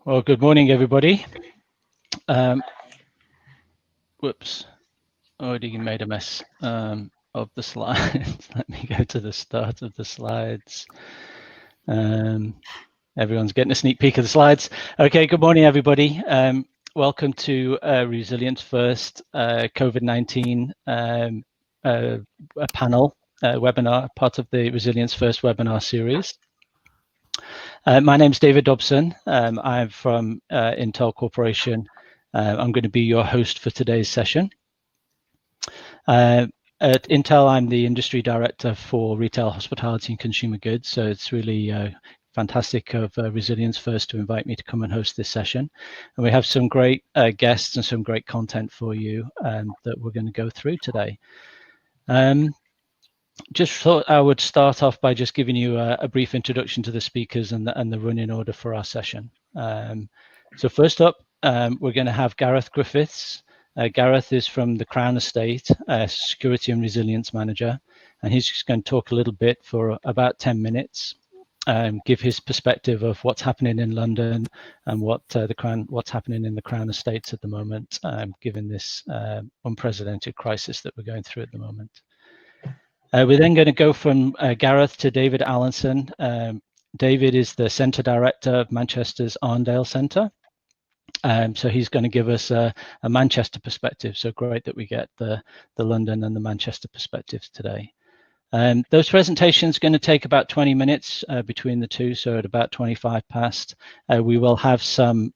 Well, good morning, everybody. Whoops, already made a mess of the slides. Let me go to the start of the slides. Everyone's getting a sneak peek of the slides. Okay, good morning, everybody. Welcome to Resilience First COVID-19 a panel webinar, part of the Resilience First webinar series. My name's David Dobson. I'm from Intel Corporation. I'm going to be your host for today's session. At Intel, I'm the industry director for retail, hospitality, and consumer goods. So it's really fantastic of Resilience First to invite me to come and host this session. And we have some great guests and some great content for you that we're going to go through today. Just thought I would start off by just giving you a brief introduction to the speakers and the running order for our session. So first up, we're going to have Gareth Griffiths. Gareth is from the Crown Estate, Security and Resilience Manager, and he's just going to talk a little bit for about 10 minutes, give his perspective of what's happening in London and what's happening in the Crown Estates at the moment, given this unprecedented crisis that we're going through at the moment. We're then going to go from Gareth to David Allinson. David is the Centre Director of Manchester's Arndale Centre. So he's going to give us a Manchester perspective. So great that we get the London and the Manchester perspectives today. Those presentations are going to take about 20 minutes between the two. So at about 25 past, we will have some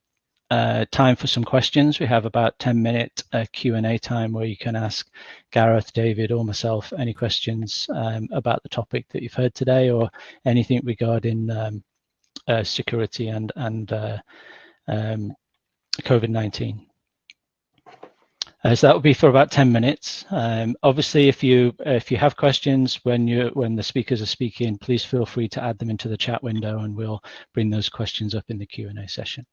time for some questions. We have about 10-minute Q&A time where you can ask Gareth, David, or myself any questions about the topic that you've heard today or anything regarding security and COVID-19. So that will be for about 10 minutes. Obviously, if you have questions when the speakers are speaking, please feel free to add them into the chat window, and we'll bring those questions up in the Q&A session.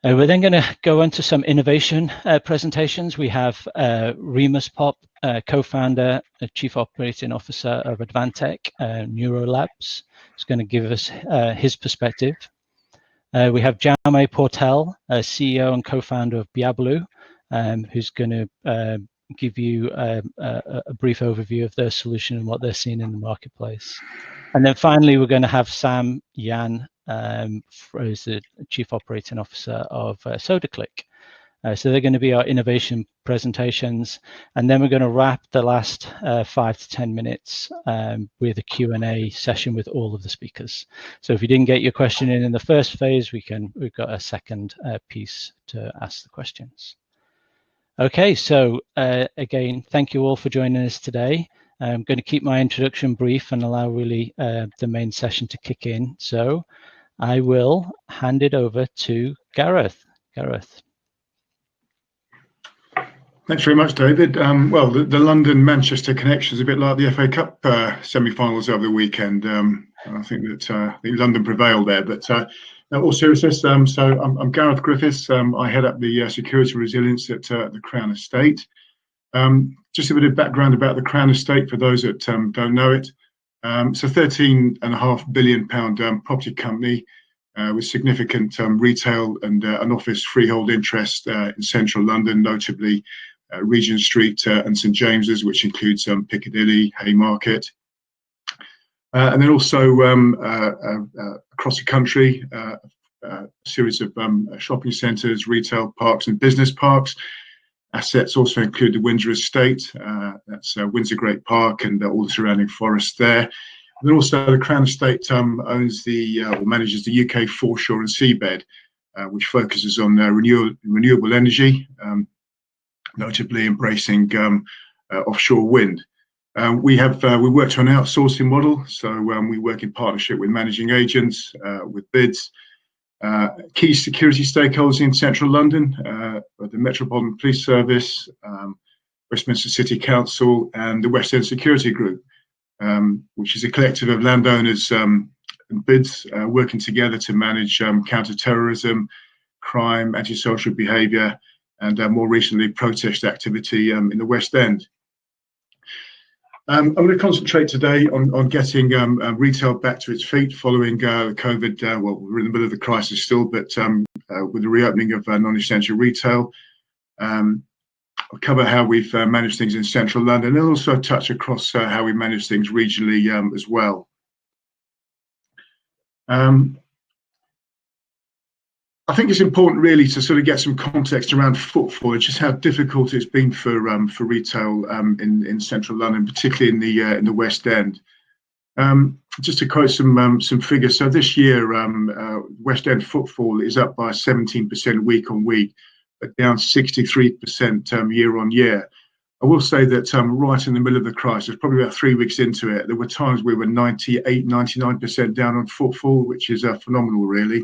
We're then going to go into some innovation presentations. We have Remus Pop, co-founder, Chief Operating Officer of Advantech Neurolabs, who's going to give us his perspective. We have Jaume Portell, CEO and co-founder of Beabloo, who's going to give you a brief overview of their solution and what they're seeing in the marketplace. And then finally, we're going to have Sam Yan, who's the Chief Operating Officer of Sodaclick. So they're going to be our innovation presentations. And then we're going to wrap the last 5 to 10 minutes with a Q&A session with all of the speakers. So if you didn't get your question in the first phase, we've got a second piece to ask the questions. Okay, so again, thank you all for joining us today. I'm going to keep my introduction brief and allow really the main session to kick in. So I will hand it over to Gareth. Gareth. Thanks very much, David. Well, the London-Manchester connection is a bit like the FA Cup semi-finals over the weekend. I think that London prevailed there. But all seriousness, so I'm Gareth Griffiths. I head up the security and resilience at the Crown Estate. Just a bit of background about the Crown Estate for those that don't know it. It's a £13.5 billion property company with significant retail and office freehold interest in central London, notably Regent Street and St James's, which includes Piccadilly, Haymarket. And then also across the country, a series of shopping centres, retail parks and business parks. Assets also include the Windsor Estate, that's Windsor Great Park and all the surrounding forests there. And then also the Crown Estate owns or manages the UK foreshore and seabed, which focuses on renewable energy, notably embracing offshore wind. We work to an outsourcing model, so we work in partnership with managing agents, with bids. Key security stakeholders in central London, the Metropolitan Police Service, Westminster City Council and the West End Security Group, which is a collective of landowners and bids working together to manage counter-terrorism, crime, antisocial behaviour and more recently protest activity in the West End. I'm going to concentrate today on getting retail back to its feet following COVID. Well, we're in the middle of the crisis still, but with the reopening of non-essential retail. I'll cover how we've managed things in central London, and also touch across how we manage things regionally as well. I think it's important really to sort of get some context around footfall and just how difficult it's been for retail in central London, particularly in the West End. Just to quote some figures, so this year West End footfall is up by 17% week on week, but down 63% year on year. I will say that right in the middle of the crisis, probably about 3 weeks into it, there were times we were 98, 99% down on footfall, which is phenomenal really.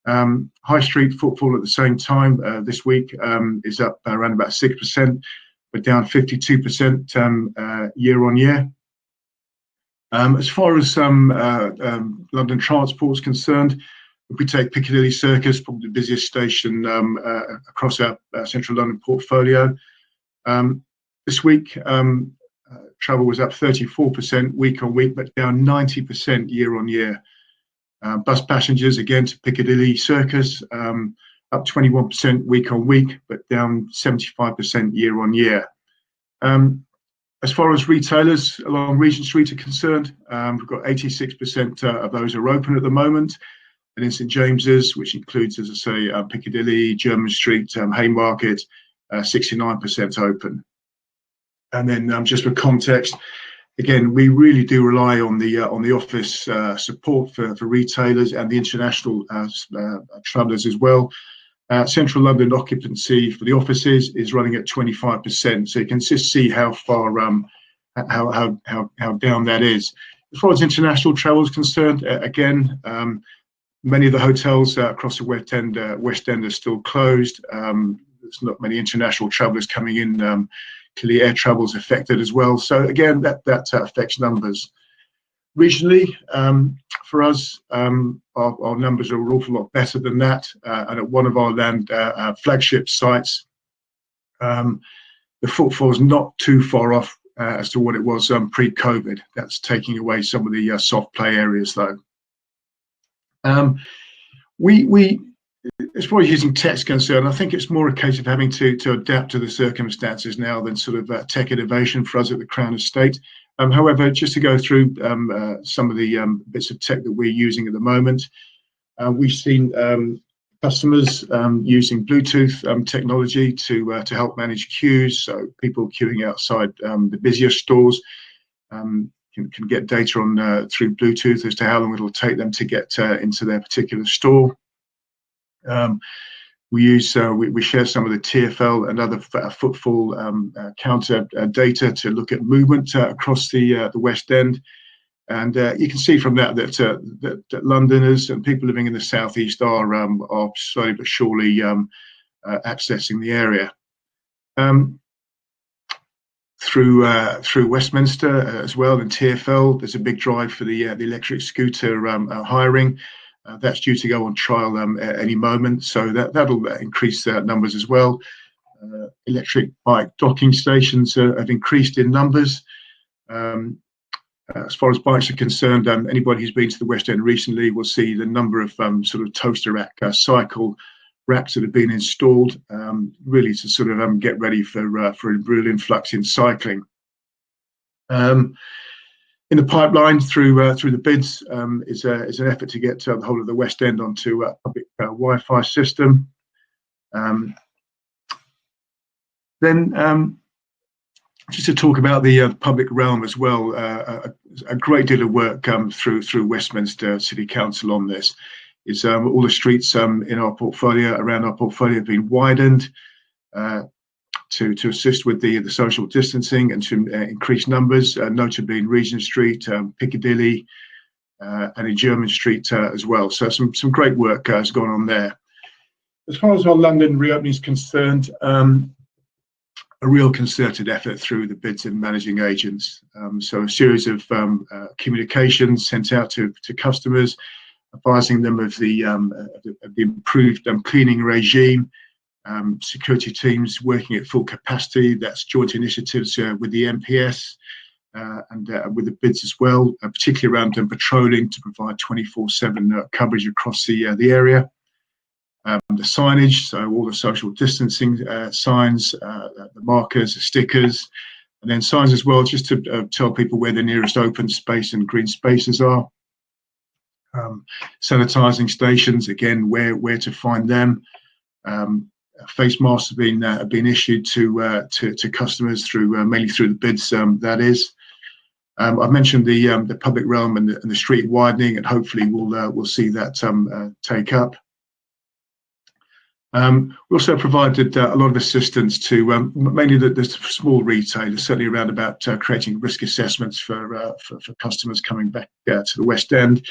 High street footfall at the same time this week is up around about 6%, but down 52% year on year. As far as London transport is concerned, if we take Piccadilly Circus, probably the busiest station across our central London portfolio, this week travel was up 34% week on week, but down 90% year on year. Bus passengers, again, to Piccadilly Circus, up 21% week on week, but down 75% year on year. As far as retailers along Regent Street are concerned, we've got 86% of those are open at the moment. And in St James's, which includes, as I say, Piccadilly, Jermyn Street, Haymarket, 69% open. And then just for context, again, we really do rely on the office support for retailers and the international travellers as well. Central London occupancy for the offices is running at 25%, so you can just see how far how down that is. As far as international travel is concerned, again, many of the hotels across the West End are still closed. There's not many international travellers coming in. Clearly, air travel is affected as well. So again, that affects numbers. Regionally, for us, our numbers are an awful lot better than that. And at one of our land flagship sites, the footfall is not too far off as to what it was pre-COVID. That's taking away some of the soft play areas, though. As far as using tech is concerned, I think it's more a case of having to adapt to the circumstances now than sort of tech innovation for us at the Crown Estate. However, just to go through some of the bits of tech that we're using at the moment, we've seen customers using Bluetooth technology to help manage queues. So people queuing outside the busier stores can get data on through Bluetooth as to how long it'll take them to get into their particular store. We share some of the TfL and other footfall counter data to look at movement across the West End, and you can see from that Londoners and people living in the southeast are slowly but surely accessing the area. Through Westminster as well, and TfL, there's a big drive for the electric scooter hiring. That's due to go on trial at any moment, so that'll increase numbers as well. Electric bike docking stations have increased in numbers. As far as bikes are concerned, anybody who's been to the West End recently will see the number of sort of toaster rack cycle racks that have been installed, really to sort of get ready for a real influx in cycling. In the pipeline through the bids is an effort to get the whole of the West End onto a public Wi-Fi system. Then just to talk about the public realm as well, a great deal of work through Westminster City Council on this. Is all the streets in our portfolio, around our portfolio, have been widened to assist with the social distancing and to increase numbers, notably in Regent Street, Piccadilly, and in Jermyn Street as well. So some great work has gone on there. As far as our London reopening is concerned, a real concerted effort through the bids and managing agents. So a series of communications sent out to customers, advising them of the improved cleaning regime. Security teams working at full capacity. That's joint initiatives with the MPS, and with the bids as well, particularly around patrolling to provide 24/7 coverage across the area. The signage, so all the social distancing signs, the markers, the stickers, and then signs as well, just to tell people where the nearest open space and green spaces are. Sanitising stations, again, where to find them. Face masks have been issued to customers through mainly through the bids. That is. I've mentioned the public realm and the street widening, and hopefully we'll see that take up. We also provided a lot of assistance to mainly the small retailers, certainly around about creating risk assessments for customers coming back to the West End,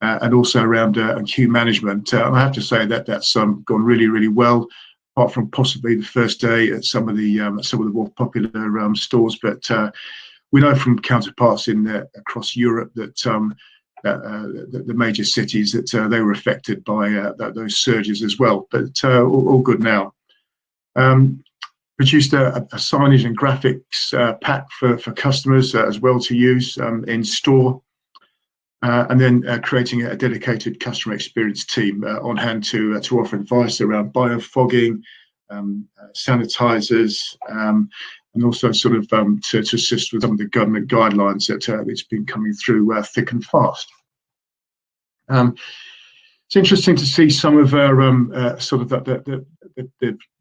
and also around queue management. I have to say that that's gone really well, apart from possibly the first day at some of the more popular stores. But we know from counterparts across Europe that the major cities that they were affected by those surges as well. But all good now. Produced a signage and graphics pack for customers as well to use in store. And then creating a dedicated customer experience team on hand to offer advice around biofogging, sanitizers, and also sort of to assist with some of the government guidelines that it's been coming through thick and fast. It's interesting to see some of our sort of the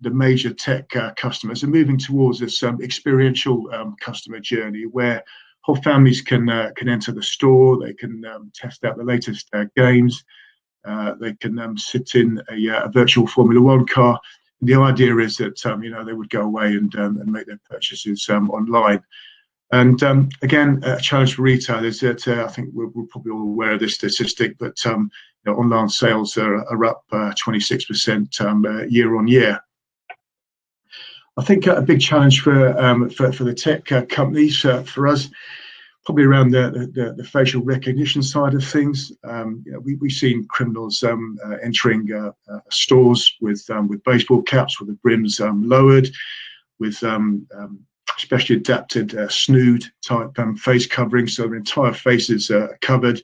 major tech customers are moving towards this experiential customer journey where whole families can enter the store. They can test out the latest games. They can sit in a virtual Formula One car. The idea is that they would go away and make their purchases online. And again, a challenge for retailers that I think we're probably all aware of this statistic, but online sales are up 26% year on year. I think a big challenge for the tech companies, for us, probably around the facial recognition side of things. We've seen criminals entering stores with baseball caps with the brims lowered, with especially adapted snood type face covering, so their entire faces are covered.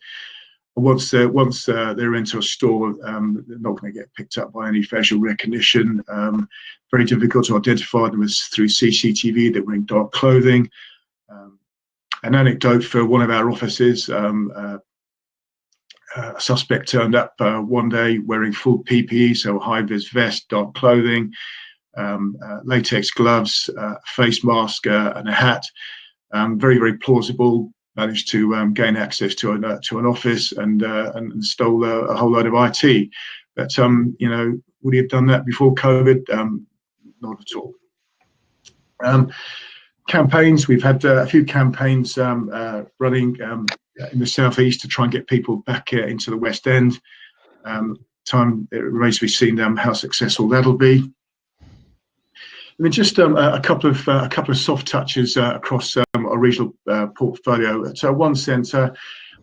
Once they're into a store, they're not going to get picked up by any facial recognition. Very difficult to identify them through CCTV. They're wearing dark clothing. An anecdote for one of our offices: a suspect turned up one day wearing full PPE, so high-vis vest, dark clothing, latex gloves, face mask, and a hat. Very plausible. Managed to gain access to an office and stole a whole load of IT. But would he have done that before COVID? Not at all. Campaigns. We've had a few campaigns running in the southeast to try and get people back into the West End. It remains to be seen how successful that'll be. And then just a couple of soft touches across our regional portfolio. At one centre,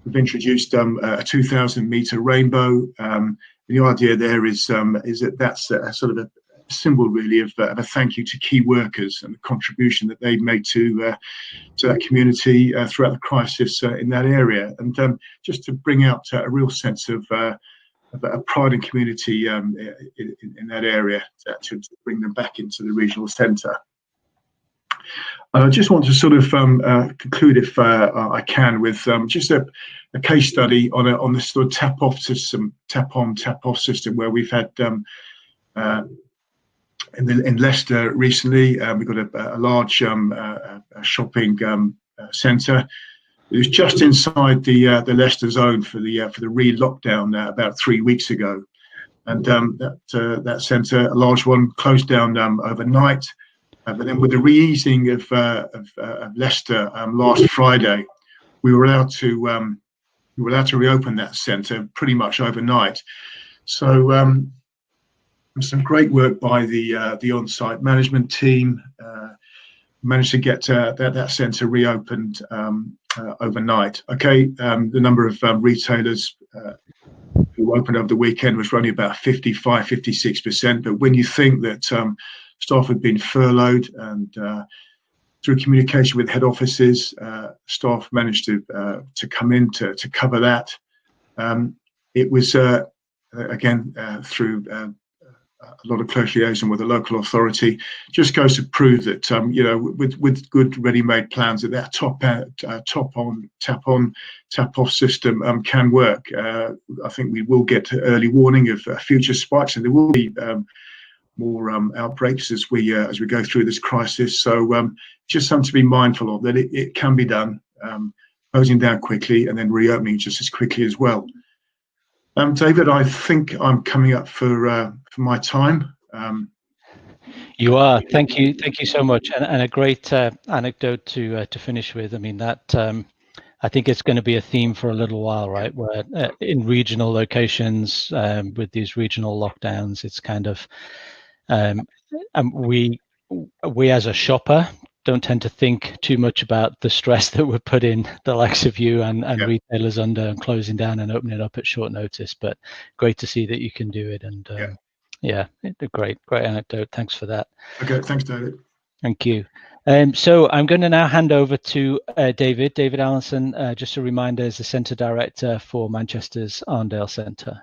we've introduced a 2,000-metre rainbow. The idea there is that's a sort of a symbol really of a thank you to key workers and the contribution that they've made to that community throughout the crisis in that area, and just to bring out a real sense of pride and community in that area to bring them back into the regional centre. I just want to sort of conclude, if I can, with just a case study on this sort of tap on, tap off system where we've had in Leicester recently. We've got a large shopping centre. It was just inside the Leicester zone for the re-lockdown about 3 weeks ago, and that centre, a large one, closed down overnight. But then with the re-easing of Leicester last Friday, we were allowed to reopen that centre pretty much overnight. So some great work by the on-site management team. Managed to get that centre reopened overnight. Okay, the number of retailers who opened over the weekend was running about 55-56%. But when you think that staff had been furloughed and through communication with head offices, staff managed to come in to cover that. It was again through a lot of close liaison with the local authority. Just goes to prove that with good ready-made plans, that top on, tap off system can work. I think we will get early warning of future spikes, and there will be more outbreaks as we go through this crisis. So just something to be mindful of, that it can be done, closing down quickly and then reopening just as quickly as well. David, I think I'm coming up for my time. You are. Thank you so much, and a great anecdote to finish with. I mean, that I think it's going to be a theme for a little while, right? Where in regional locations with these regional lockdowns, it's kind of we as a shopper don't tend to think too much about the stress that would put in the likes of you and retailers under and closing down and opening up at short notice. But great to see that you can do it, and a great anecdote. Thanks for that. Okay, thanks, David. Thank you. So I'm going to now hand over to David Allinson. Just a reminder, is the Centre Director for Manchester's Arndale Centre.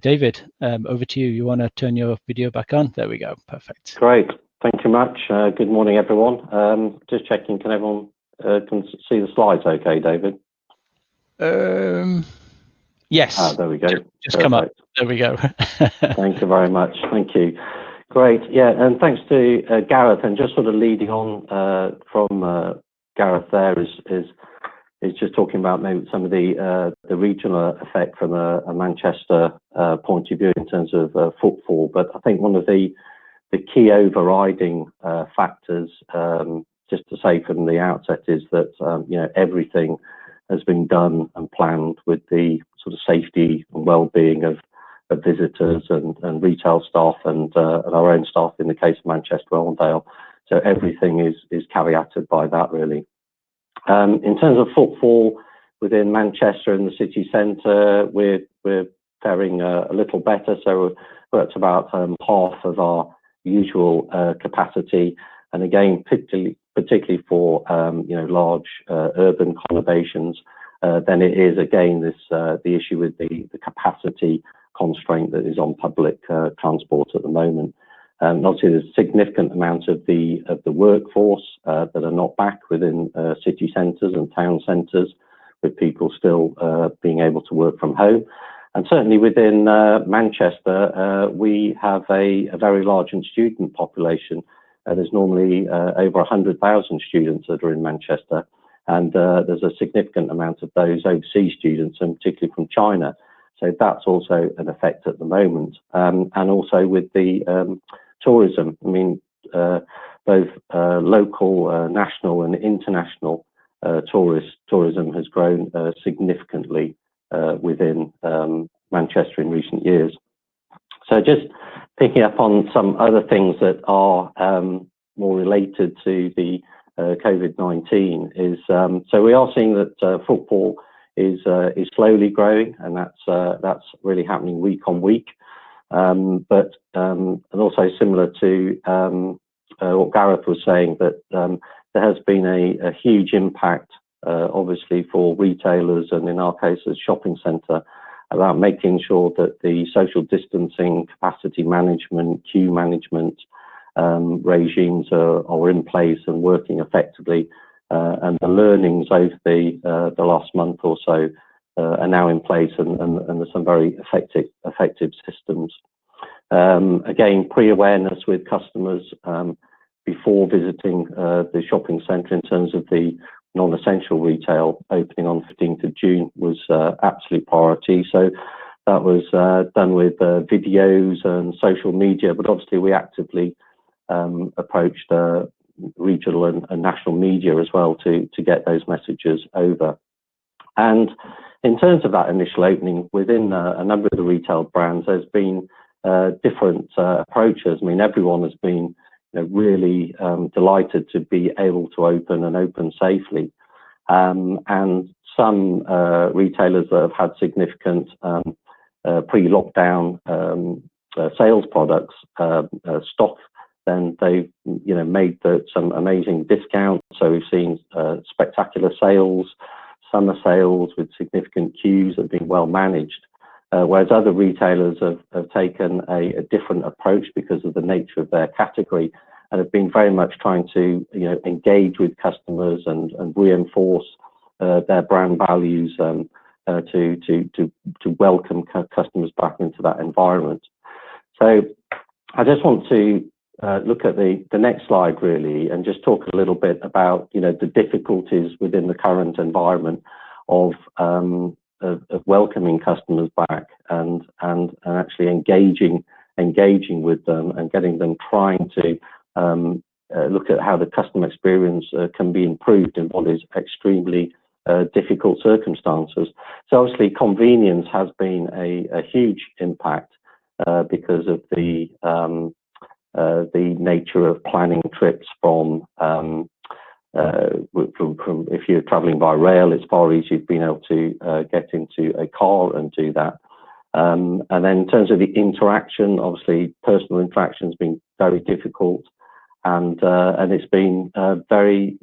David, over to you. You want to turn your video back on? There we go. Perfect. Great. Thank you much. Good morning, everyone. Just checking, can everyone can see the slides okay, David? Yes. There we go. Just come up. There we go. Thank you very much. Thank you. Great. Yeah, and thanks to Gareth, and just sort of leading on from Gareth there is just talking about maybe some of the regional effect from a Manchester point of view in terms of footfall. But I think one of the key overriding factors, just to say from the outset, is that everything has been done and planned with the sort of safety and well-being of visitors and retail staff and our own staff in the case of Manchester Arndale. So everything is caveated by that, really. In terms of footfall within Manchester and the city centre, we're faring a little better. So we're at about half of our usual capacity, and again, particularly for large urban conurbations, then it is again the issue with the capacity constraint that is on public transport at the moment. Obviously, there's a significant amount of the workforce that are not back within city centres and town centres, with people still being able to work from home. And certainly within Manchester, we have a very large student population. There's normally over 100,000 students that are in Manchester, and there's a significant amount of those overseas students, and particularly from China. So that's also an effect at the moment. And also with the tourism, I mean, both local, national and international tourism has grown significantly within Manchester in recent years. So just picking up on some other things that are more related to the COVID-19 is, so we are seeing that footfall is slowly growing, and that's really happening week on week. But and also similar to what Gareth was saying, that there has been a huge impact, obviously for retailers, and in our case as shopping centre, about making sure that the social distancing, capacity management, queue management regimes are in place and working effectively. And the learnings over the last month or so are now in place, and there's some very effective systems. Again, pre-awareness with customers before visiting the shopping centre in terms of the non-essential retail opening on 15th of June was absolute priority. So that was done with videos and social media, but obviously we actively approached regional and national media as well to get those messages over. And in terms of that initial opening, within a number of the retail brands, there's been different approaches. I mean, everyone has been really delighted to be able to open safely. And some retailers that have had significant pre-lockdown sales products stock then they've made some amazing discounts. So we've seen spectacular sales, summer sales with significant queues that have been well managed. Whereas other retailers have taken a different approach because of the nature of their category, and have been very much trying to engage with customers and reinforce their brand values to welcome customers back into that environment. So I just want to look at the next slide really, and just talk a little bit about the difficulties within the current environment of welcoming customers back and actually engaging with them and getting them trying to look at how the customer experience can be improved in what is extremely difficult circumstances. So obviously convenience has been a huge impact because of the nature of planning trips from if you're traveling by rail, it's far easier being able to get into a car and do that. And then in terms of the interaction, obviously personal interaction has been very difficult, and it's been very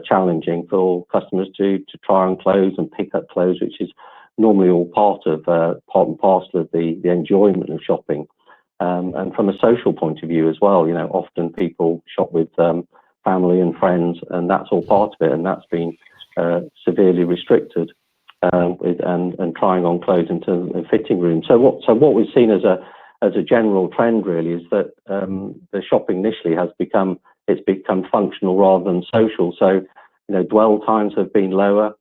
challenging for customers to try on clothes and pick up clothes, which is normally all part and parcel of the enjoyment of shopping. And from a social point of view as well, often people shop with family and friends, and that's all part of it, and that's been severely restricted and trying on clothes in terms of fitting rooms. So what we've seen as a general trend really is that the shopping initially has become functional rather than social. So dwell times have been lower.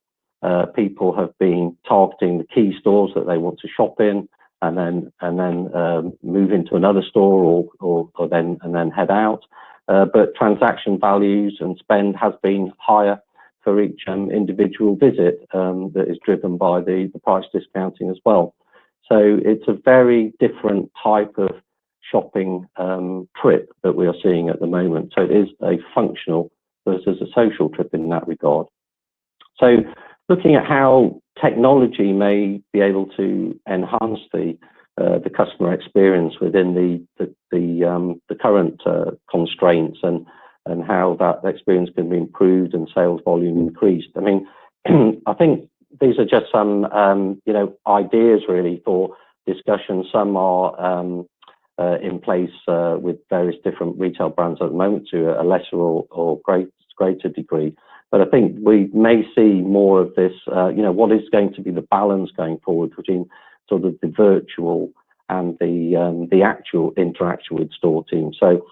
People have been targeting the key stores that they want to shop in, and then move into another store or then head out. But transaction values and spend has been higher for each individual visit that is driven by the price discounting as well. So it's a very different type of shopping trip that we are seeing at the moment. So it is a functional versus a social trip in that regard. So looking at how technology may be able to enhance the customer experience within the current constraints and how that experience can be improved and sales volume increased. I mean, I think these are just some ideas really for discussion. Some are in place with various different retail brands at the moment to a lesser or greater degree. But I think we may see more of this, what is going to be the balance going forward between sort of the virtual and the actual interaction with store teams. So,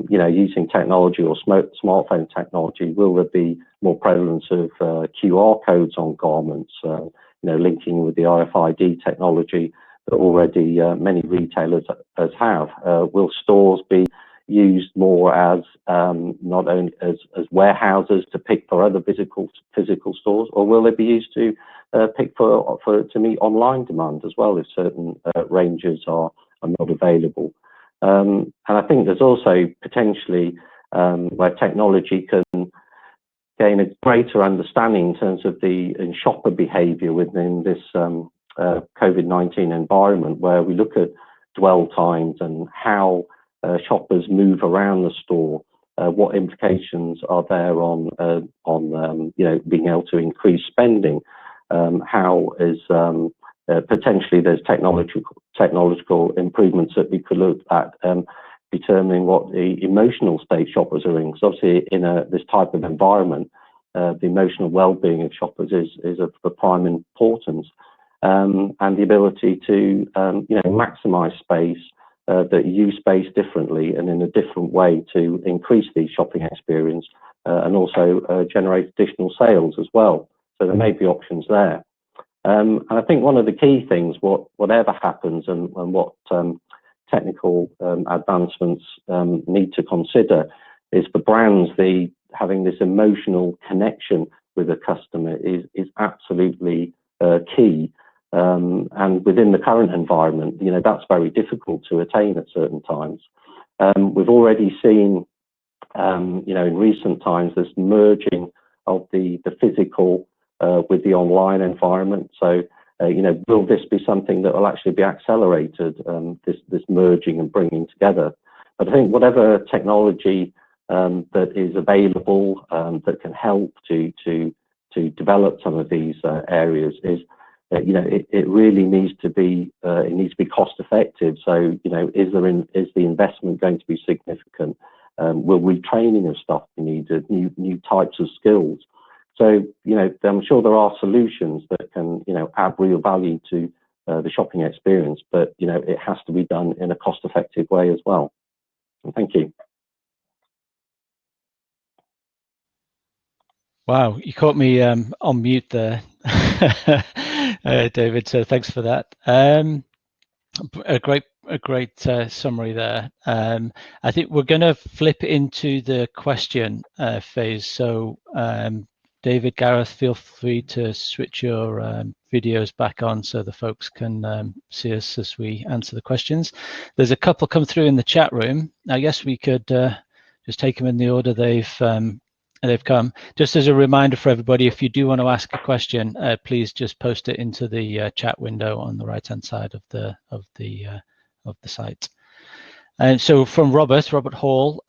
using technology or smartphone technology, will there be more prevalence of QR codes on garments, linking with the RFID technology that already many retailers have? Will stores be used more as not only as warehouses to pick for other physical stores, or will they be used to pick to meet online demand as well if certain ranges are not available? And I think there's also potentially where technology can gain a greater understanding in terms of the shopper behaviour within this COVID-19 environment, where we look at dwell times and how shoppers move around the store. What implications are there on being able to increase spending? How is potentially there's technological improvements that we could look at determining what the emotional state shoppers are in. Because obviously in this type of environment, the emotional well-being of shoppers is of the prime importance, and the ability to maximise space, that use space differently and in a different way to increase the shopping experience, and also generate additional sales as well. So there may be options there. And I think one of the key things, whatever happens and what technical advancements need to consider, is for brands, having this emotional connection with the customer is absolutely key. And within the current environment, that's very difficult to attain at certain times. We've already seen, in recent times, this merging of the physical with the online environment. So, will this be something that will actually be accelerated, this merging and bringing together? But I think whatever technology that is available that can help to develop some of these areas is, it really needs to be cost effective. So, is the investment going to be significant? Will retraining of staff be needed? New types of skills? So, I'm sure there are solutions that can, add real value to the shopping experience, but it has to be done in a cost-effective way as well. And thank you. Wow, you caught me on mute there, David. So thanks for that. A great summary there. I think we're going to flip into the question phase. So David, Gareth, feel free to switch your videos back on so the folks can see us as we answer the questions. There's a couple come through in the chat room. I guess we could just take them in the order they've come. Just as a reminder for everybody, if you do want to ask a question, please just post it into the chat window on the right-hand side of the site. And so from Robert Hall,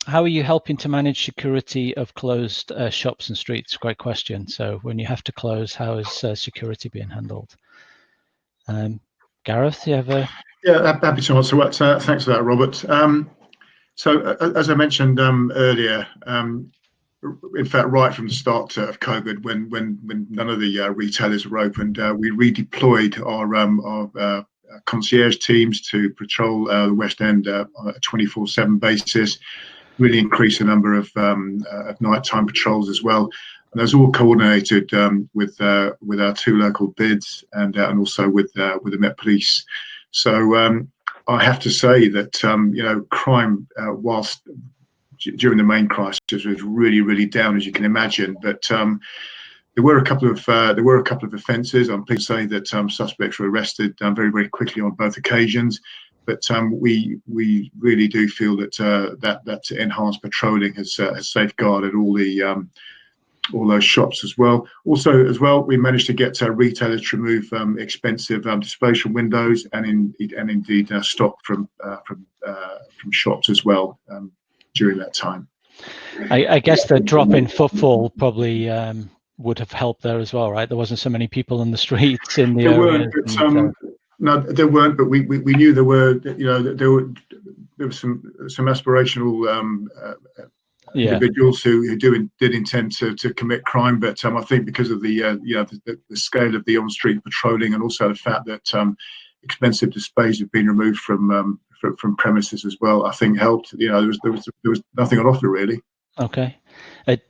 how are you helping to manage security of closed shops and streets? Great question. So when you have to close, how is security being handled? Gareth, do you have a... Yeah, happy to answer that. Thanks for that, Robert. So as I mentioned earlier, in fact, right from the start of COVID, when none of the retailers were opened, we redeployed our concierge teams to patrol the West End on a 24/7 basis. Really increased the number of nighttime patrols as well. And those all coordinated with our two local bids and also with the Met Police. So I have to say that crime, whilst during the main crisis, was really down, as you can imagine. But there were a couple of offences. I'm pleased to say that suspects were arrested very quickly on both occasions. But we really do feel that that enhanced patrolling has safeguarded all those shops as well. Also, we managed to get retailers to remove expensive disposal windows and indeed stock from shops as well during that time. I guess the drop in footfall probably would have helped there as well, right? There wasn't so many people in the streets in the area. No, there weren't, but we knew there were. There was some aspirational individuals who did intend to commit crime, but I think because of the scale of the on-street patrolling and also the fact that expensive displays have been removed from premises as well, I think helped. There was nothing on offer really. Okay,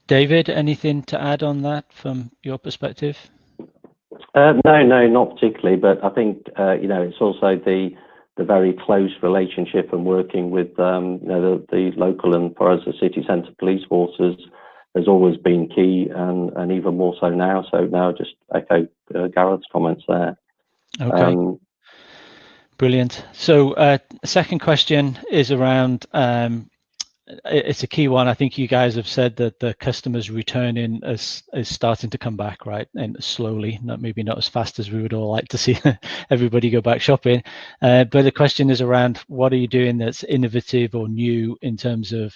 David, anything to add on that from your perspective? No, not particularly. But I think it's also the very close relationship and working with the local and, for us, the city centre police forces has always been key, and even more so now. So now just echo Gareth's comments there. Okay. Brilliant. So second question is around, it's a key one. I think you guys have said that the customers returning is starting to come back, right? And slowly, maybe not as fast as we would all like to see everybody go back shopping. But the question is around, what are you doing that's innovative or new in terms of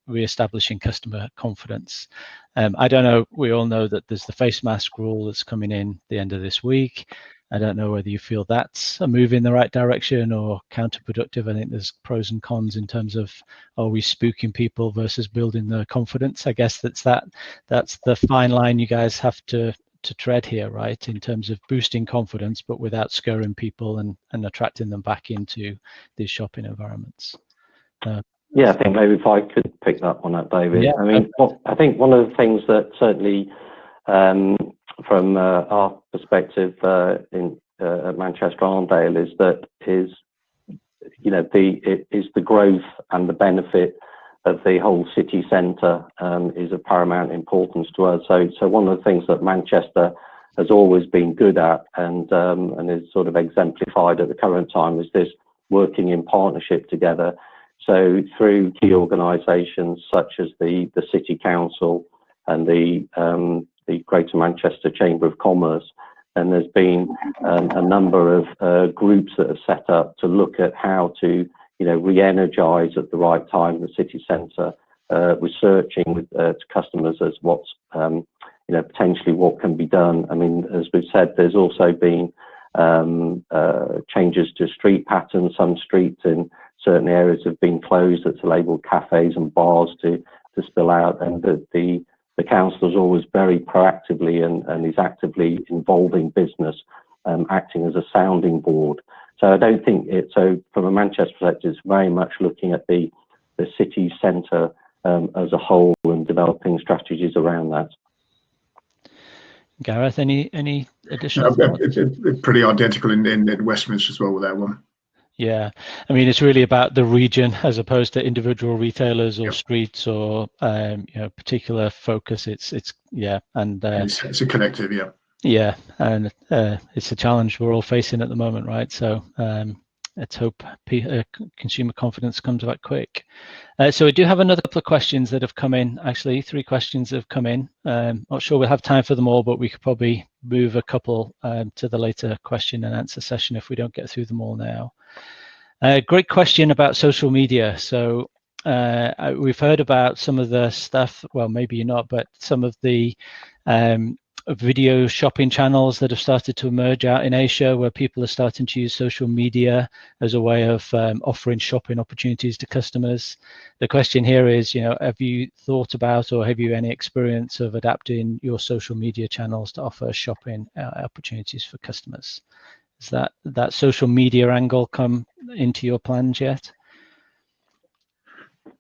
re-establishing customer confidence? I don't know, we all know that there's the face mask rule that's coming in the end of this week. I don't know whether you feel that's a move in the right direction or counterproductive. I think there's pros and cons in terms of, are we spooking people versus building their confidence? I guess that's the fine line you guys have to tread here, right? In terms of boosting confidence, but without scaring people and attracting them back into these shopping environments. Yeah, I think maybe if I could pick that one up, David. Yeah. I mean, I think one of the things that certainly from our perspective at Manchester Arndale is the growth and the benefit of the whole city centre is of paramount importance to us. So one of the things that Manchester has always been good at and is sort of exemplified at the current time is this working in partnership together. So through key organisations such as the City Council and the Greater Manchester Chamber of Commerce, and there's been a number of groups that have set up to look at how to re-energize at the right time the city centre, researching with customers as what's potentially what can be done. I mean, as we've said, there's also been changes to street patterns. Some streets in certain areas have been closed that's enabled cafes and bars to spill out, and the council is always very proactively and is actively involving business, acting as a sounding board. So I don't think so from a Manchester perspective, it's very much looking at the city centre as a whole and developing strategies around that. Gareth, any additional thoughts? It's pretty identical in Westminster as well with that one. Yeah, I mean, it's really about the region as opposed to individual retailers or Yep. streets or particular focus. It's and it's a collective, yeah. Yeah, and it's a challenge we're all facing at the moment, right? So let's hope consumer confidence comes back quick. So we do have another couple of questions that have come in. Actually, 3 questions have come in. Not sure we'll have time for them all, but we could probably move a couple to the later question and answer session if we don't get through them all now. Great question about social media. So we've heard about some of the stuff, well, maybe not, but some of the video shopping channels that have started to emerge out in Asia, where people are starting to use social media as a way of offering shopping opportunities to customers. The question here is, have you thought about or have you any experience of adapting your social media channels to offer shopping opportunities for customers? Has that social media angle come into your plans yet?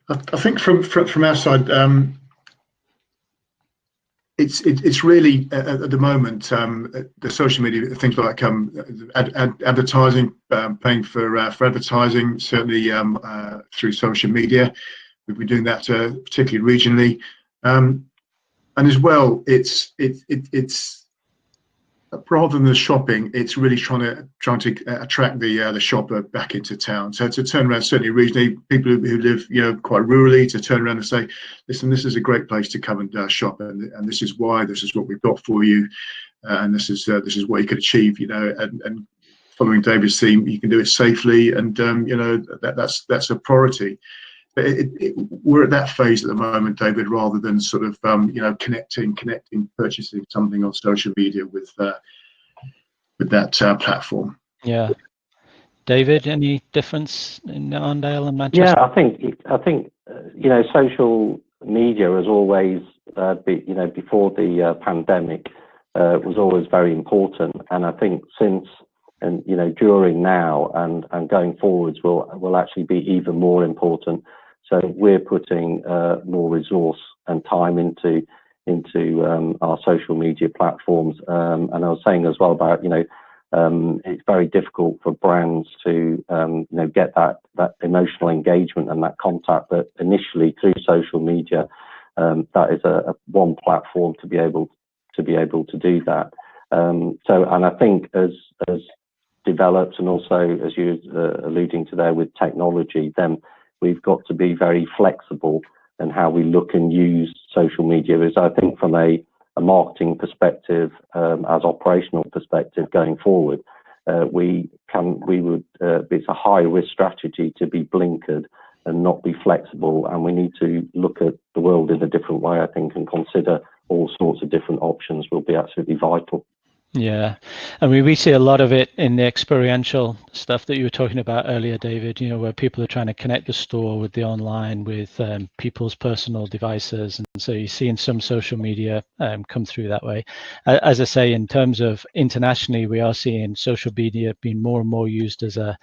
I think from our side, it's really at the moment the social media things like advertising, paying for advertising, certainly through social media. We've been doing that particularly regionally, and as well, it's rather than the shopping, it's really trying to attract the shopper back into town. So to turn around, certainly regionally, people who live quite rurally, to turn around and say, listen, this is a great place to come and shop, and this is why, this is what we've got for you, and this is what you could achieve, and following David's theme, you can do it safely, and that's a priority. But we're at that phase at the moment, David, rather than sort of connecting, purchasing something on social media with that platform. Yeah, David, any difference in Arndale and Manchester? Yeah, I think social media has always before the pandemic was always very important, and I think since and during now and going forwards will actually be even more important. So we're putting more resource and time into our social media platforms. And I was saying as well about it's very difficult for brands to get that emotional engagement and that contact. But initially through social media, that is a one platform to be able to do that. And I think as develops, and also as you're alluding to there with technology, then we've got to be very flexible in how we look and use social media. As I think from a marketing perspective, as operational perspective going forward, it's a high risk strategy to be blinkered and not be flexible, and we need to look at the world in a different way, I think, and consider all sorts of different options will be absolutely vital. Yeah, I mean, we see a lot of it in the experiential stuff that you were talking about earlier, David, where people are trying to connect the store with the online, with people's personal devices. And so you're seeing some social media come through that way. As I say, in terms of internationally, we are seeing social media being more and more used as a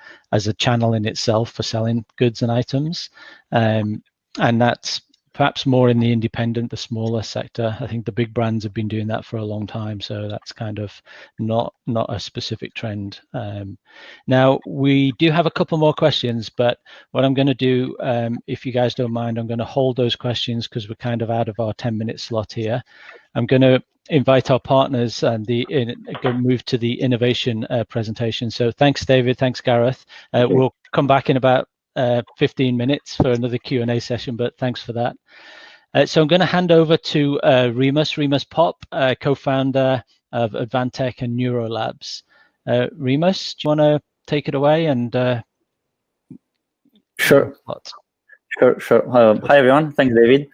channel in itself for selling goods and items. And that's perhaps more in the independent, the smaller sector. I think the big brands have been doing that for a long time, so that's kind of not a specific trend. Now, we do have a couple more questions, but what I'm going to do, if you guys don't mind, I'm going to hold those questions because we're kind of out of our 10-minute slot here. I'm going to invite our partners and move to the innovation presentation. So thanks, David. Thanks, Gareth. We'll come back in about 15 minutes for another Q&A session, but thanks for that. So I'm going to hand over to Remus Pop, co-founder of Advantech and Neurolabs. Remus, do you want to take it away and Sure. Hi, everyone. Thanks, David.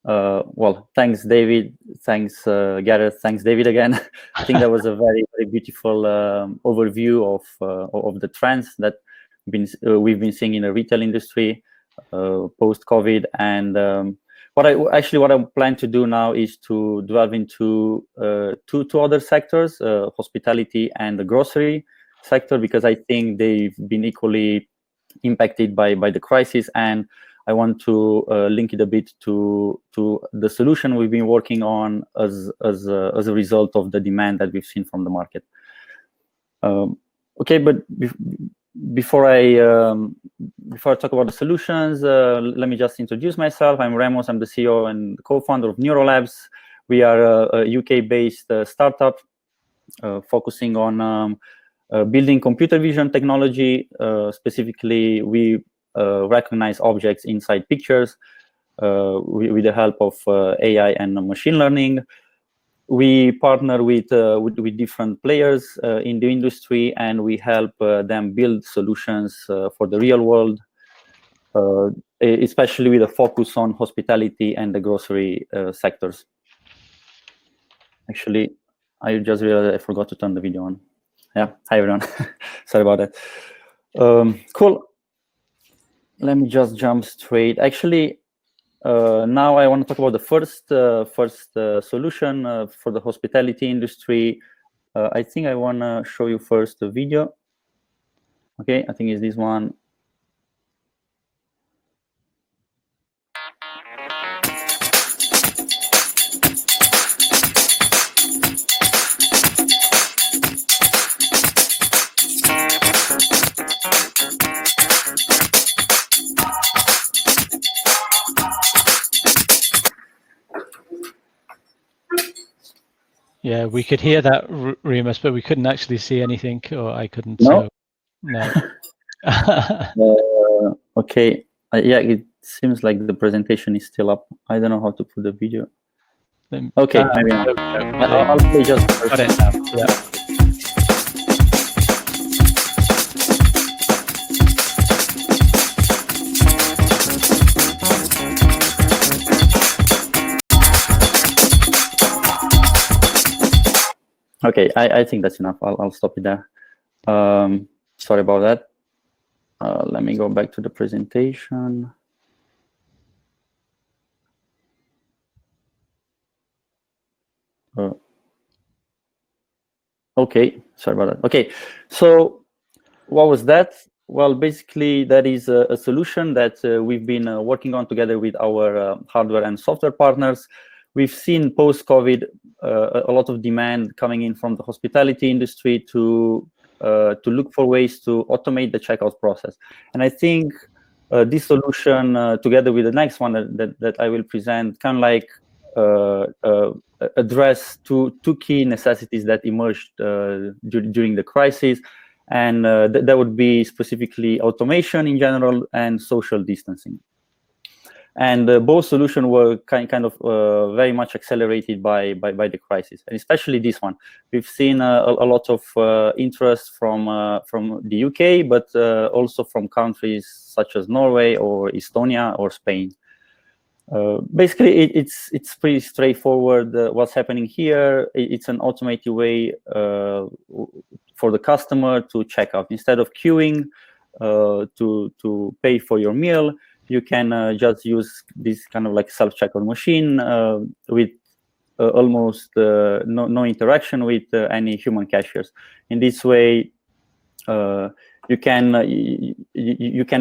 Well, thanks, David. Thanks, Gareth. Thanks, David, again. I think that was a very, very beautiful overview of the trends that we've been seeing in the retail industry post-COVID. And what I plan to do now is to delve into two other sectors, hospitality and the grocery sector, because I think they've been equally impacted by the crisis, and I want to link it a bit to the solution we've been working on as a result of the demand that we've seen from the market. Okay, but before I talk about the solutions, let me just introduce myself. I'm Remus. I'm the CEO and co-founder of Neurolabs. We are a UK-based startup focusing on building computer vision technology. Specifically, we recognize objects inside pictures with the help of AI and machine learning. We partner with different players in the industry, and we help them build solutions for the real world, especially with a focus on hospitality and the grocery sectors. Actually, I just realized I forgot to turn the video on. Yeah, hi everyone. Sorry about that. Cool. Let me just jump straight. Actually, now I want to talk about the first solution for the hospitality industry. I think I want to show you first the video. Okay, I think it's this one. Yeah, we could hear that, Remus, but we couldn't actually see anything, or I couldn't. No? So, no. Okay. Yeah, it seems like the presentation is still up. I don't know how to put the video. Okay, maybe not. I'll play just first. Got it now. Yeah. Okay, I think that's enough. I'll stop it there. Sorry about that. Let me go back to the presentation. Okay, sorry about that. Okay, so what was that? Well, basically, that is a solution that we've been working on together with our hardware and software partners. We've seen post-COVID a lot of demand coming in from the hospitality industry to look for ways to automate the checkout process. And I think this solution, together with the next one that I will present, kind of like address two key necessities that emerged during the crisis. And that would be specifically automation in general and social distancing. And both solutions were kind of very much accelerated by the crisis, and especially this one. We've seen a lot of interest from the UK, but also from countries such as Norway or Estonia or Spain. Basically, it's pretty straightforward. What's happening here? It's an automated way for the customer to check out. Instead of queuing to pay for your meal, you can just use this kind of like self-checkout machine with almost no interaction with any human cashiers. In this way, you can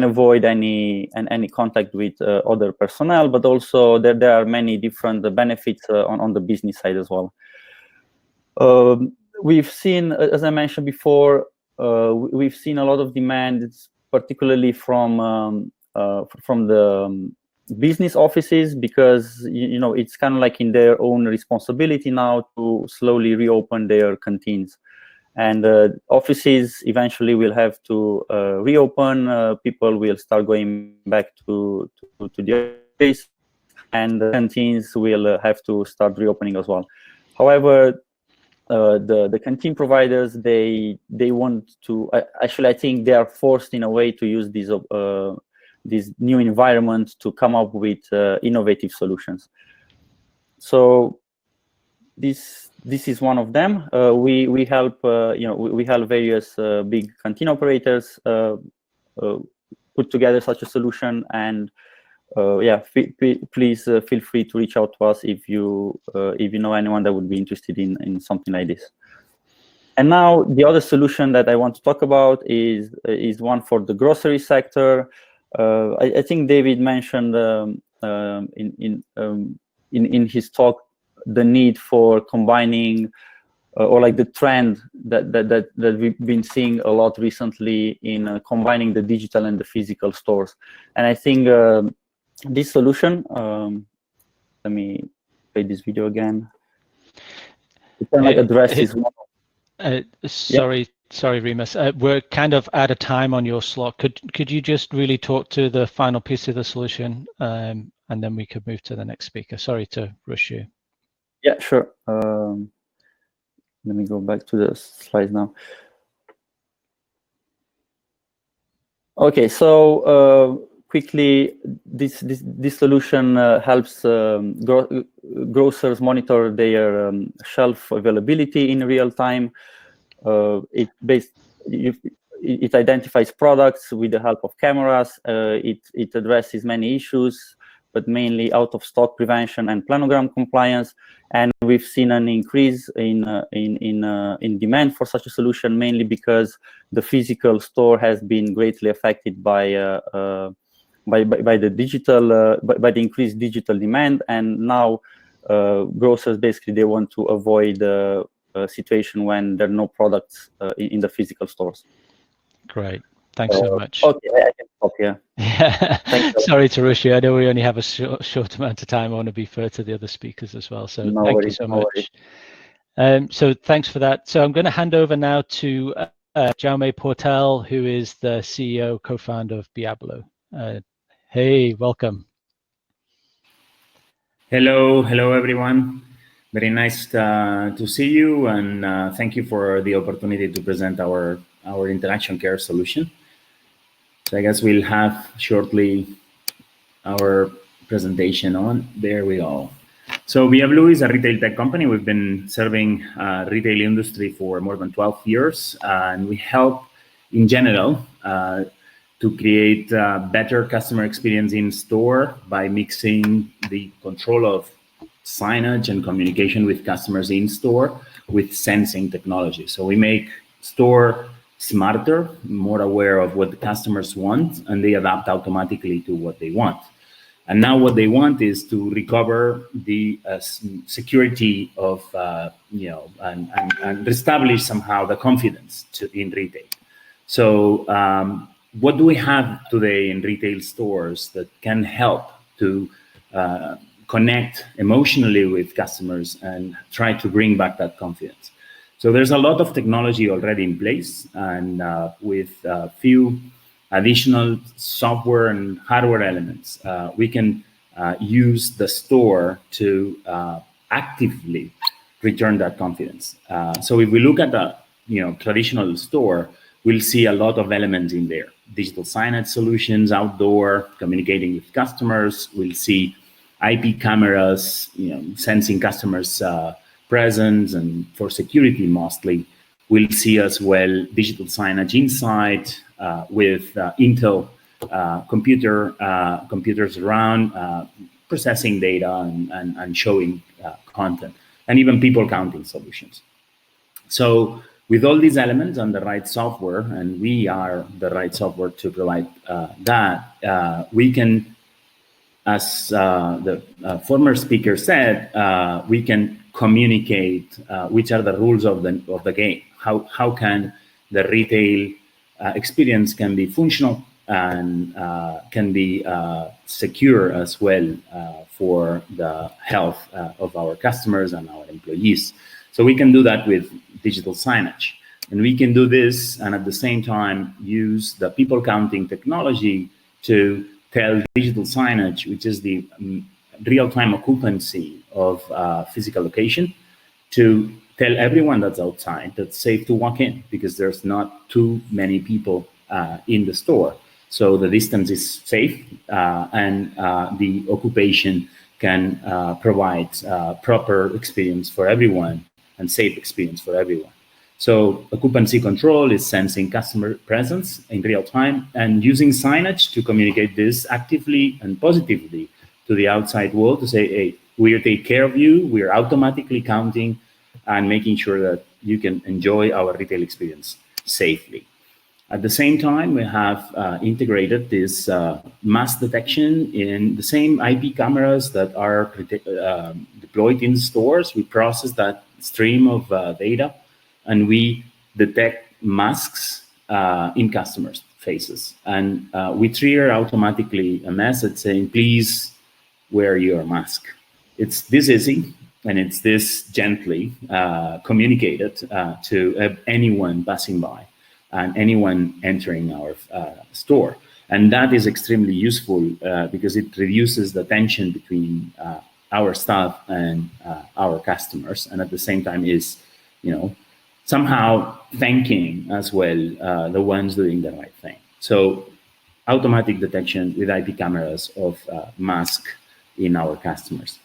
avoid any contact with other personnel, but also there are many different benefits on the business side as well. We've seen, as I mentioned before, we've seen a lot of demand, particularly from the business offices, because it's kind of like in their own responsibility now to slowly reopen their canteens, and offices eventually will have to reopen. People will start going back to the office, and the canteens will have to start reopening as well. However, the canteen providers, they want to actually, I think they are forced in a way to use this new environment to come up with innovative solutions. So this is one of them. We help we help various big canteen operators put together such a solution, and please feel free to reach out to us if you know anyone that would be interested in something like this. And now the other solution that I want to talk about is one for the grocery sector. I think David mentioned in his talk the need for combining or like the trend that we've been seeing a lot recently in combining the digital and the physical stores. And I think this solution, let me play this video again. It can address this one. Sorry, Remus. We're kind of out of time on your slot. Could you just really talk to the final piece of the solution, and then we could move to the next speaker? Sorry to rush you. Yeah, sure. Let me go back to the slides now. Okay, so quickly, this solution helps grocers monitor their shelf availability in real time. It identifies products with the help of cameras. It addresses many issues, but mainly out of stock prevention and planogram compliance. And we've seen an increase in demand for such a solution, mainly because the physical store has been greatly affected by the digital, by the increased digital demand. And now grocers basically, they want to avoid a situation when there are no products in the physical stores. Great. Thanks so much. Okay, I can stop here. Yeah. Sorry to rush you. I know we only have a short amount of time. I want to be fair to the other speakers as well. So thank you so much. So thanks for that. So I'm going to hand over now to Jaume Portell, who is the CEO, co-founder of Beabloo. Hey, welcome. Hello everyone. Very nice to see you, and thank you for the opportunity to present our interaction care solution. So I guess we'll have shortly our presentation on. There we go. So Beabloo is a retail tech company. We've been serving retail industry for more than 12 years, and we help in general to create better customer experience in store by mixing the control of signage and communication with customers in store with sensing technology. So we make store smarter, more aware of what the customers want, and they adapt automatically to what they want. And now what they want is to recover the security of, and establish somehow the confidence in retail. So what do we have today in retail stores that can help to connect emotionally with customers and try to bring back that confidence? So there's a lot of technology already in place, and with a few additional software and hardware elements, we can use the store to actively return that confidence. So if we look at the traditional store, we'll see a lot of elements in there. Digital signage solutions, outdoor, communicating with customers. We'll see IP cameras, sensing customers' presence, and for security mostly. We'll see as well digital signage inside with Intel computers around processing data and showing content, and even people counting solutions. So with all these elements and the right software, and we are the right software to provide that, we can, as the former speaker said, we can communicate which are the rules of the game. How can the retail experience can be functional and can be secure as well for the health of our customers and our employees. So we can do that with digital signage. And we can do this and at the same time use the people counting technology to tell digital signage, which is the real-time occupancy of physical location, to tell everyone that's outside that's safe to walk in because there's not too many people in the store. so the distance is safe, and the occupation can provide proper experience for everyone and safe experience for everyone. So occupancy control is sensing customer presence in real time and using signage to communicate this actively and positively to the outside world, to say, hey, we take care of you, we're automatically counting and making sure that you can enjoy our retail experience safely. At the same time, we have integrated this mass detection in the same IP cameras that are deployed in stores. We process that stream of data, and we detect masks in customers' faces. And we trigger automatically a message saying, please wear your mask. It's this easy, and it's this gently communicated to anyone passing by and anyone entering our store. And that is extremely useful because it reduces the tension between our staff and our customers, and at the same time is, somehow thanking as well the ones doing the right thing. So automatic detection with IP cameras of mask in our customers.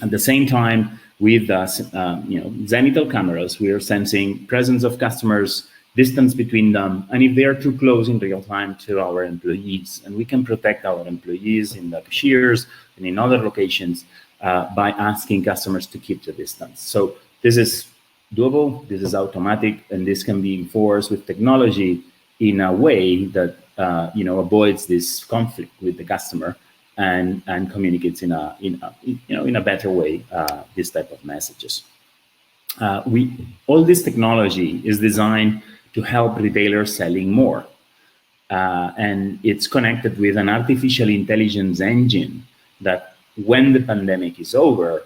At the same time, with zenithal cameras, we are sensing presence of customers, distance between them, and if they are too close in real time to our employees. And we can protect our employees in the cashiers and in other locations by asking customers to keep the distance. So this is doable, this is automatic, and this can be enforced with technology in a way that avoids this conflict with the customer and communicates in a better way this type of messages. All this technology is designed to help retailers selling more, and it's connected with an artificial intelligence engine that, when the pandemic is over,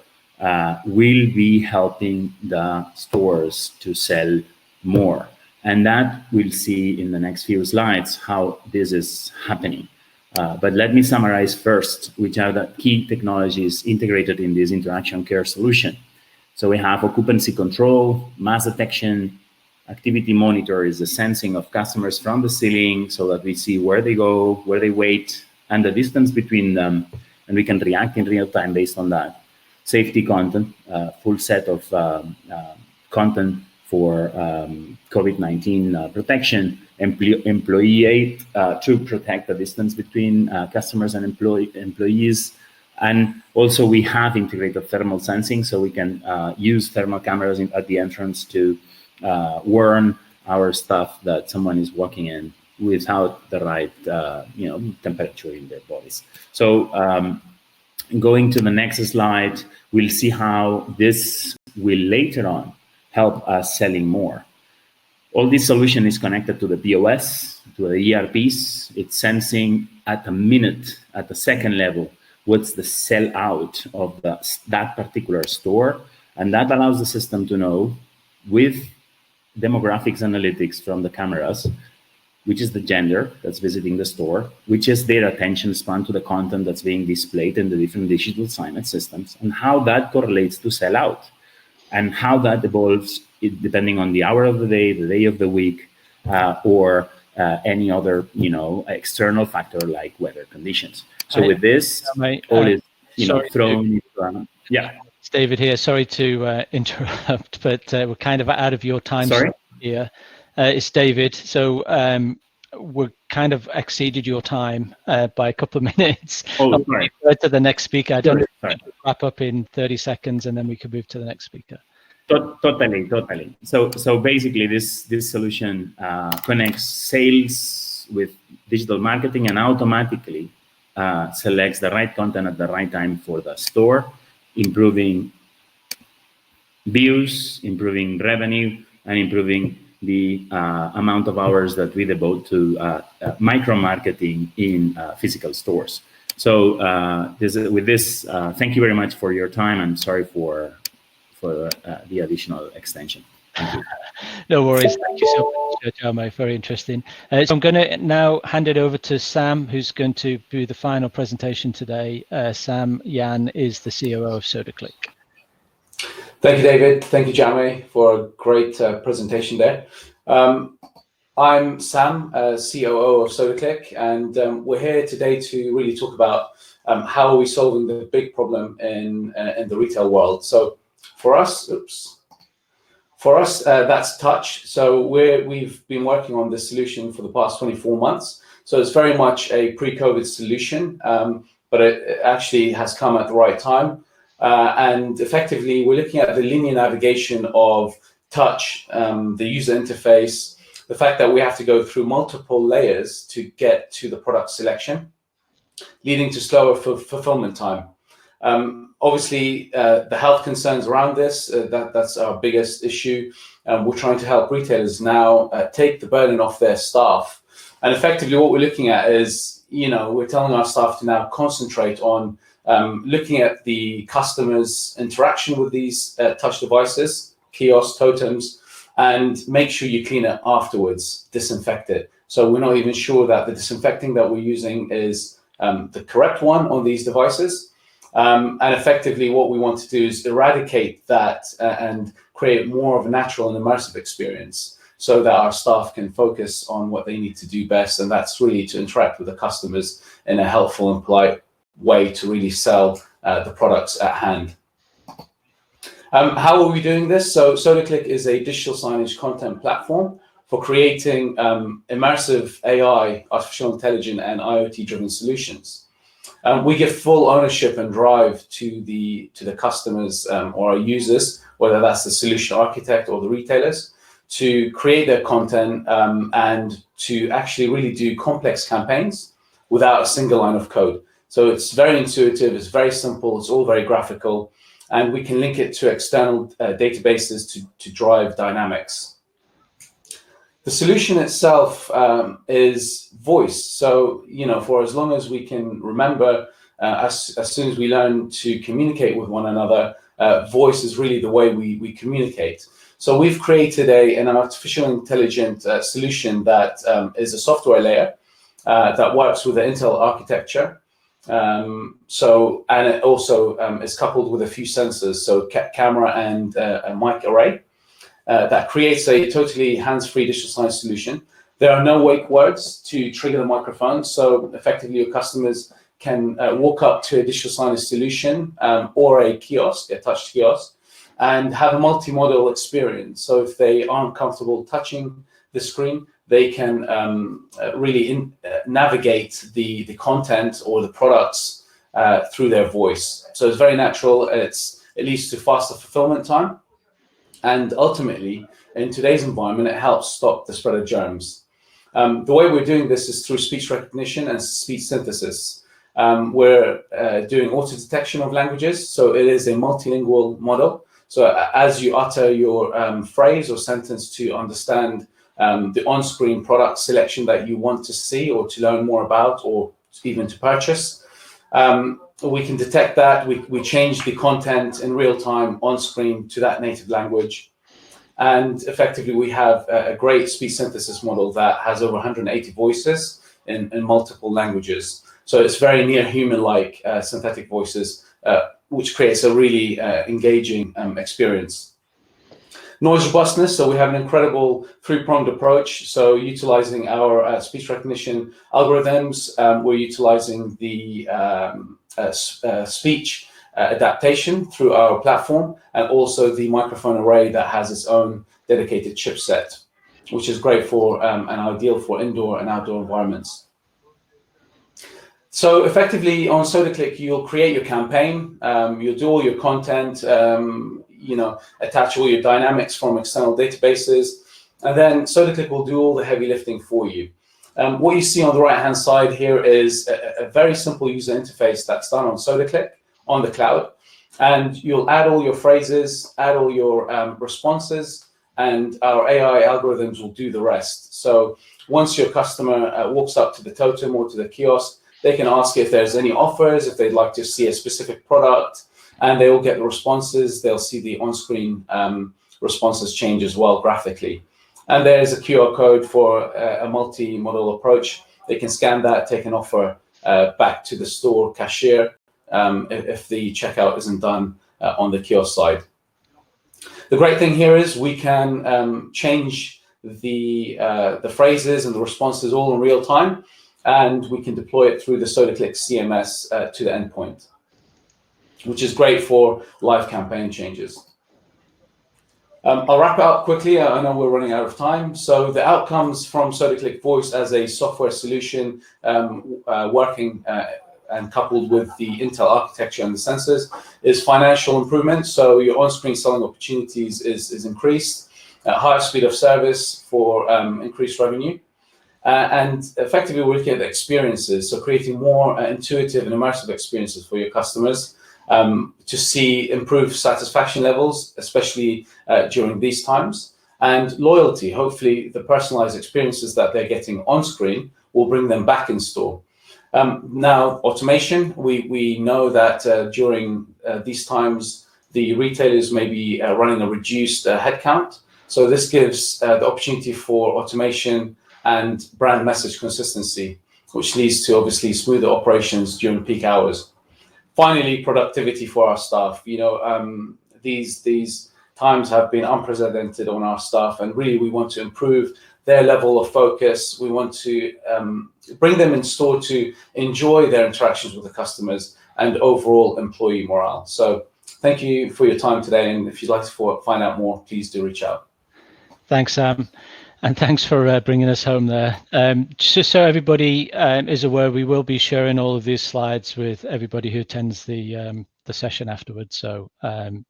will be helping the stores to sell more. And that we'll see in the next few slides how this is happening. But let me summarize first, which are the key technologies integrated in this interaction care solution. So we have occupancy control, mass detection, activity monitor is the sensing of customers from the ceiling so that we see where they go, where they wait, and the distance between them, and we can react in real time based on that. Safety content, full set of content for COVID-19 protection, employee aid to protect the distance between customers and employees. And also we have integrated thermal sensing, so we can use thermal cameras at the entrance to warn our staff that someone is walking in without the right temperature in their bodies. So going to the next slide, we'll see how this will later on help us selling more. All this solution is connected to the POS, to the ERPs. It's sensing at a minute, at the second level, what's the sell out of that particular store. And that allows the system to know, with demographics analytics from the cameras, which is the gender that's visiting the store, which is their attention span to the content that's being displayed in the different digital signage systems, and how that correlates to sell out, and how that evolves depending on the hour of the day of the week, or any other external factor like weather conditions. So with this, all is thrown. It's David here. Sorry to interrupt, but we're kind of out of your time here. It's David. So we're kind of exceeded your time by a couple of minutes. Oh, sorry. To the next speaker. I don't know if we could wrap up in 30 seconds and then we could move to the next speaker. Totally. So basically, this solution connects sales with digital marketing and automatically selects the right content at the right time for the store, improving views, improving revenue, and improving the amount of hours that we devote to micro-marketing in physical stores. So with this, thank you very much for your time, and sorry for the additional extension. Thank you. No worries. Thank you so much, Jaume. Very interesting. So I'm going to now hand it over to Sam, who's going to do the final presentation today. Sam Yan is the COO of Sodaclick. Thank you, David. Thank you, Jaume, for a great presentation there. I'm Sam, COO of Sodaclick, and we're here today to really talk about how are we solving the big problem in the retail world. So for us, that's touch. So we've been working on this solution for the past 24 months. So it's very much a pre-COVID solution, but it actually has come at the right time. And effectively, we're looking at the linear navigation of touch, the user interface, the fact that we have to go through multiple layers to get to the product selection, leading to slower fulfillment time. Obviously, the health concerns around this, that's our biggest issue. We're trying to help retailers now take the burden off their staff. And effectively, what we're looking at is, we're telling our staff to now concentrate on looking at the customer's interaction with these touch devices, kiosks, totems, and make sure you clean it afterwards, disinfect it. So we're not even sure that the disinfecting that we're using is the correct one on these devices. And effectively, what we want to do is eradicate that and create more of a natural and immersive experience so that our staff can focus on what they need to do best. And that's really to interact with the customers in a helpful and polite way to really sell the products at hand. How are we doing this? So Sodaclick is a digital signage content platform for creating immersive AI, artificial intelligence, and IoT-driven solutions. We give full ownership and drive to the customers or our users, whether that's the solution architect or the retailers, to create their content and to actually really do complex campaigns without a single line of code. So it's very intuitive, it's very simple, it's all very graphical, and we can link it to external databases to drive dynamics. The solution itself is voice. So, for as long as we can remember, as soon as we learn to communicate with one another, voice is really the way we communicate. So we've created an artificial intelligence solution that is a software layer that works with the Intel architecture. And it also is coupled with a few sensors, so camera and a mic array. That creates a totally hands-free digital signage solution. There are no wake words to trigger the microphone, so effectively your customers can walk up to a digital signage solution or a kiosk, a touch kiosk, and have a multimodal experience. So if they aren't comfortable touching the screen, they can really navigate the content or the products through their voice. So it's very natural. It leads to faster fulfillment time. And ultimately, in today's environment, it helps stop the spread of germs. The way we're doing this is through speech recognition and speech synthesis. We're doing auto detection of languages, so it is a multilingual model. So as you utter your phrase or sentence to understand the on-screen product selection that you want to see or to learn more about or even to purchase, we can detect that. We change the content in real time on screen to that native language. And effectively, we have a great speech synthesis model that has over 180 voices in multiple languages. So it's very near human-like synthetic voices, which creates a really engaging experience. Noise robustness, so we have an incredible three-pronged approach. So utilizing our speech recognition algorithms, we're utilizing the speech adaptation through our platform, and also the microphone array that has its own dedicated chipset, which is great for and ideal for indoor and outdoor environments. So effectively on Sodaclick, you'll create your campaign, you'll do all your content, attach all your dynamics from external databases, and then Sodaclick will do all the heavy lifting for you. What you see on the right-hand side here is a very simple user interface that's done on Sodaclick on the cloud, and you'll add all your phrases, add all your responses, and our AI algorithms will do the rest. So once your customer walks up to the totem or to the kiosk, they can ask if there's any offers, if they'd like to see a specific product, and they will get the responses. They'll see the on-screen responses change as well graphically. And there's a QR code for a multi-modal approach. They can scan that, take an offer back to the store cashier if the checkout isn't done on the kiosk side. The great thing here is we can change the phrases and the responses all in real time, and we can deploy it through the Sodaclick CMS to the endpoint, which is great for live campaign changes. I'll wrap it up quickly. I know we're running out of time. So the outcomes from Sodaclick Voice as a software solution working and coupled with the Intel architecture and the sensors is financial improvement. So your on-screen selling opportunities is increased, higher speed of service for increased revenue. And effectively, we're looking at the experiences, so creating more intuitive and immersive experiences for your customers to see improved satisfaction levels, especially during these times, and loyalty. Hopefully, the personalized experiences that they're getting on screen will bring them back in store. Now, automation, we know that during these times, the retailers may be running a reduced headcount. So this gives the opportunity for automation and brand message consistency, which leads to obviously smoother operations during peak hours. Finally, productivity for our staff. You know, these times have been unprecedented on our staff, and really we want to improve their level of focus. We want to bring them in store to enjoy their interactions with the customers and overall employee morale. So thank you for your time today, and if you'd like to find out more, please do reach out. Thanks, Sam. And thanks for bringing us home there. Just so everybody is aware, we will be sharing all of these slides with everybody who attends the session afterwards. So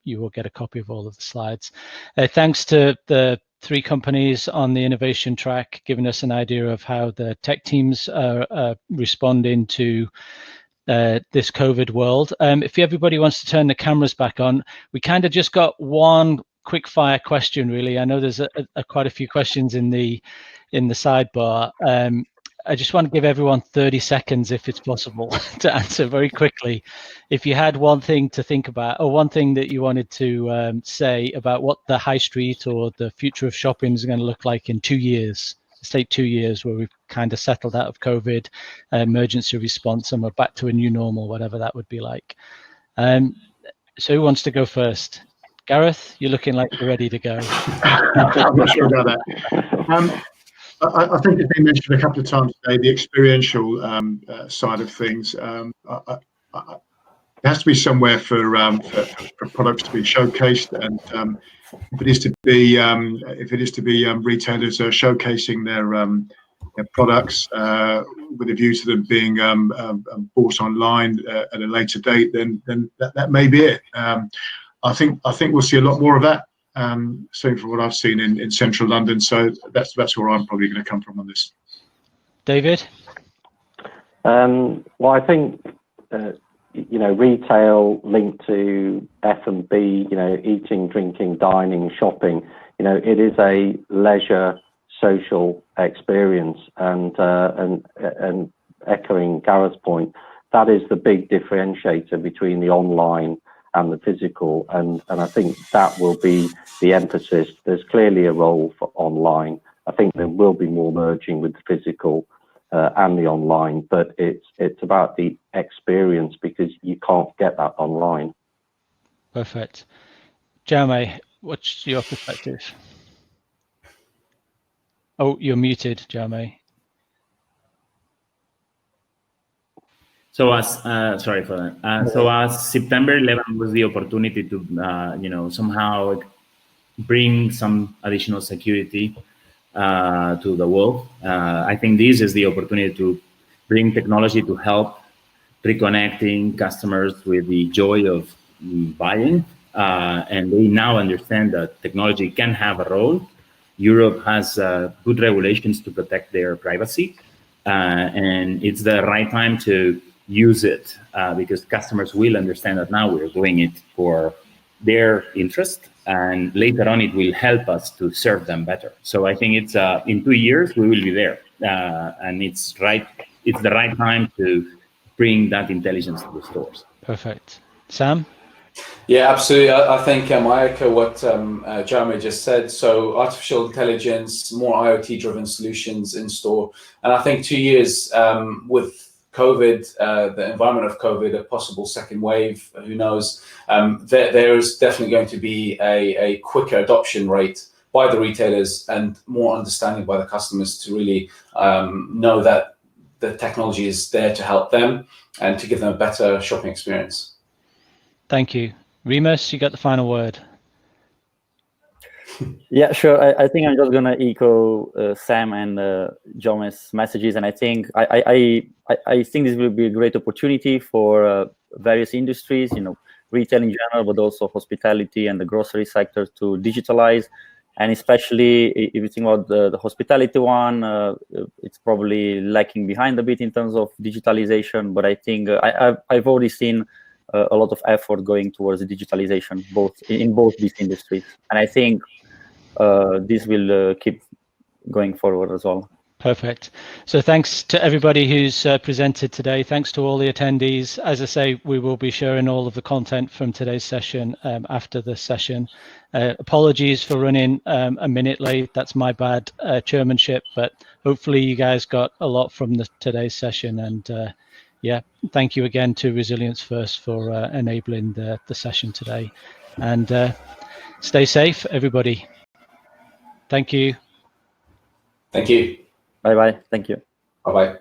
you will get a copy of all of the slides. Thanks to the 3 companies on the innovation track, giving us an idea of how the tech teams are responding to this COVID world. If everybody wants to turn the cameras back on, we kind of just got one quick fire question, really. I know there's quite a few questions in the sidebar. I just want to give everyone 30 seconds, if it's possible, to answer very quickly. If you had one thing to think about, or one thing that you wanted to say about what the high street or the future of shopping is going to look like in 2 years, let's take 2 years where we've kind of settled out of COVID, emergency response, and we're back to a new normal, whatever that would be like. So who wants to go first? Gareth, you're looking like you're ready to go. I'm not sure about that. I think it's been mentioned a couple of times today, the experiential side of things. There has to be somewhere for products to be showcased, and if it is to be retailers showcasing their products with a view to them being bought online at a later date, then that may be it. I think we'll see a lot more of that soon from what I've seen in central London. So that's where I'm probably going to come from on this. David? Well, I think retail linked to F&B, eating, drinking, dining, shopping. It is a leisure social experience, and echoing Gareth's point, that is the big differentiator between the online and the physical, and I think that will be the emphasis. There's clearly a role for online. I think there will be more merging with the physical and the online, but it's about the experience, because you can't get that online. Perfect. Jaume, what's your perspective? Oh, you're muted, Jaume. So sorry for that. So as September 11 was the opportunity to, somehow bring some additional security to the world. I think this is the opportunity to bring technology to help reconnecting customers with the joy of buying, and they now understand that technology can have a role. Europe has good regulations to protect their privacy, and it's the right time to use it because customers will understand that now we're doing it for their interest, and later on it will help us to serve them better. So I think it's in 2 years we will be there, and it's the right time to bring that intelligence to the stores. Perfect. Sam? Yeah, absolutely. I think I echo what Jaume just said. So artificial intelligence, more IoT-driven solutions in store. And I think 2 years with COVID, the environment of COVID, a possible second wave, who knows, there is definitely going to be a quicker adoption rate by the retailers and more understanding by the customers to really know that the technology is there to help them and to give them a better shopping experience. Thank you. Remus, you got the final word. Yeah, sure. I think I'm just gonna echo Sam and Jaume's messages, and I think I think this will be a great opportunity for various industries, retail in general, but also hospitality and the grocery sector to digitalize. And especially if you think about the hospitality one, it's probably lacking behind a bit in terms of digitalization. But I think I've already seen a lot of effort going towards digitalization, in both these industries, and I think this will keep going forward as well. Perfect. So thanks to everybody who's presented today. Thanks to all the attendees. As I say, we will be sharing all of the content from today's session after the session. Apologies for running a minute late. That's my bad chairmanship, but hopefully you guys got a lot from today's session. And yeah, thank you again to Resilience First for enabling the session today. And stay safe, everybody. Thank you. Thank you. Bye-bye. Thank you. Bye-bye.